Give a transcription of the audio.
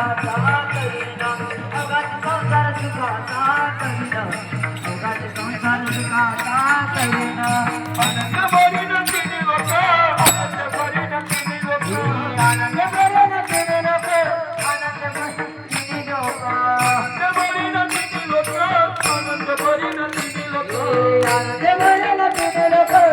सुखाचा करीना अवघात संसार सुखाचा करीना अवघात संसार सुखाचा करीना आनंद भरीन तिन्ही लोक आनंद भरीन तिन्ही लोक आनंद भरीन तिन्ही लोक आनंद भरीन तिन्ही लोक आनंद भरीन तिन्ही लोक आनंद भरीन तिन्ही लोक